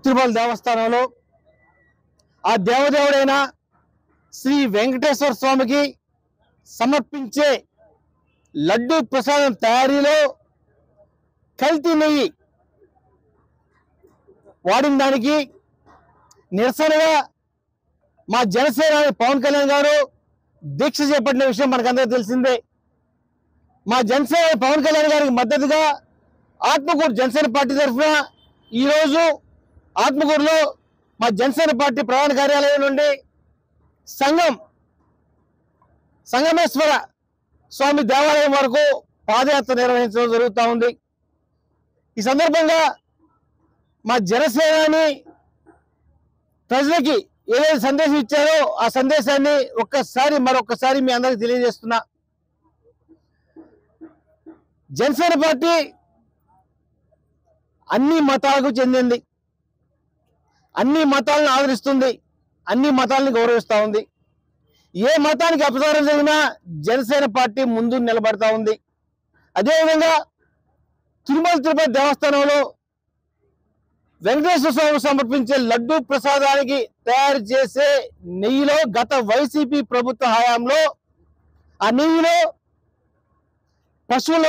తిరుపతి దేవస్థానంలో ఆ దేవదేవుడైన శ్రీ వెంకటేశ్వర స్వామికి సమర్పించే లడ్డు ప్రసాదం తయారీలో కల్తీ నెయ్యి వాడిన దానికి నిరసనగా మా జనసేన పవన్ కళ్యాణ్ గారు దీక్ష చేపట్టిన విషయం మనకందరికీ తెలిసిందే. మా జనసేన పవన్ కళ్యాణ్ గారికి మద్దతుగా ఆత్మకూరు జనసేన పార్టీ తరఫున ఈరోజు ఆత్మకూరులో మా జనసేన పార్టీ ప్రధాన కార్యాలయం నుండి సంగమేశ్వర స్వామి దేవాలయం వరకు పాదయాత్ర నిర్వహించడం జరుగుతూ ఉంది. ఈ సందర్భంగా మా జనసేనని ప్రజలకి ఏదైతే సందేశం ఇచ్చారో ఆ సందేశాన్ని మరొకసారి మీ అందరికి తెలియజేస్తున్నా. జనసేన పార్టీ అన్ని మతాలకు చెందింది, అన్ని మతాలను ఆదరిస్తుంది, అన్ని మతాలను గౌరవిస్తూ ఉంది. ఏ మతానికి అపచారం జరిగినా జనసేన పార్టీ ముందు నిలబడతా ఉంది. అదేవిధంగా తిరుపతి దేవస్థానంలో వెంకటేశ్వర స్వామి సమర్పించే లడ్డు ప్రసాదానికి తయారు చేసే నెయ్యిలో గత వైసీపీ ప్రభుత్వ హయాంలో ఆ నెయ్యిలో పశువుల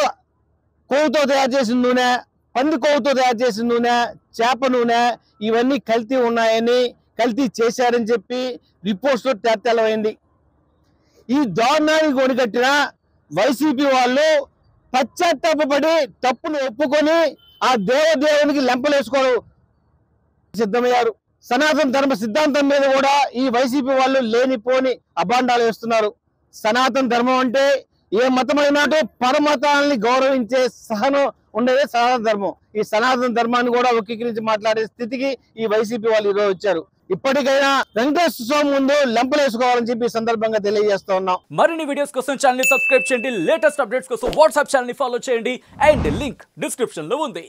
కొవ్వుతో తయారు చేసిన నూనె, పంది కొవ్వుతో తయారు చేసిన నూనె, చేప నూనె ఇవన్నీ కల్తీ చేశారని చెప్పి రిపోర్ట్స్లో తేటతెల్లమైంది. ఈ దారుణానికి కొనికట్టిన వైసీపీ వాళ్ళు పశ్చాత్తాపడి తప్పును ఒప్పుకొని ఆ దేవదేవునికి లెంపలేసుకోవడం సిద్ధమయ్యారు. సనాతన ధర్మ సిద్ధాంతం మీద కూడా ఈ వైసీపీ వాళ్ళు లేనిపోని అభాండాలు వేస్తున్నారు. సనాతన ధర్మం అంటే ఏ మతమైనా పరమతాలని గౌరవించే సహనం ఉండేదే సనాతన ధర్మం. ఈ సనాతన ధర్మాన్ని కూడా వక్రీకరించి మాట్లాడే స్థితికి ఈ వైసీపీ వాళ్ళు ఈరోజు వచ్చారు. ఇప్పటికైనా వెంకటేశ్వర స్వామి ముందు లెంపలేసుకోవాలని చెప్పి సందర్భంగా తెలియజేస్తా ఉన్నాం. మరిన్ని వీడియోస్ కోసం ఛానల్ ని సబ్స్క్రైబ్ చేయండి. లేటెస్ట్ అప్డేట్స్ కోసం వాట్సాప్ ఛానల్ ని ఫాలో చేయండి. అండ్ లింక్ డిస్క్రిప్షన్ లో ఉంది.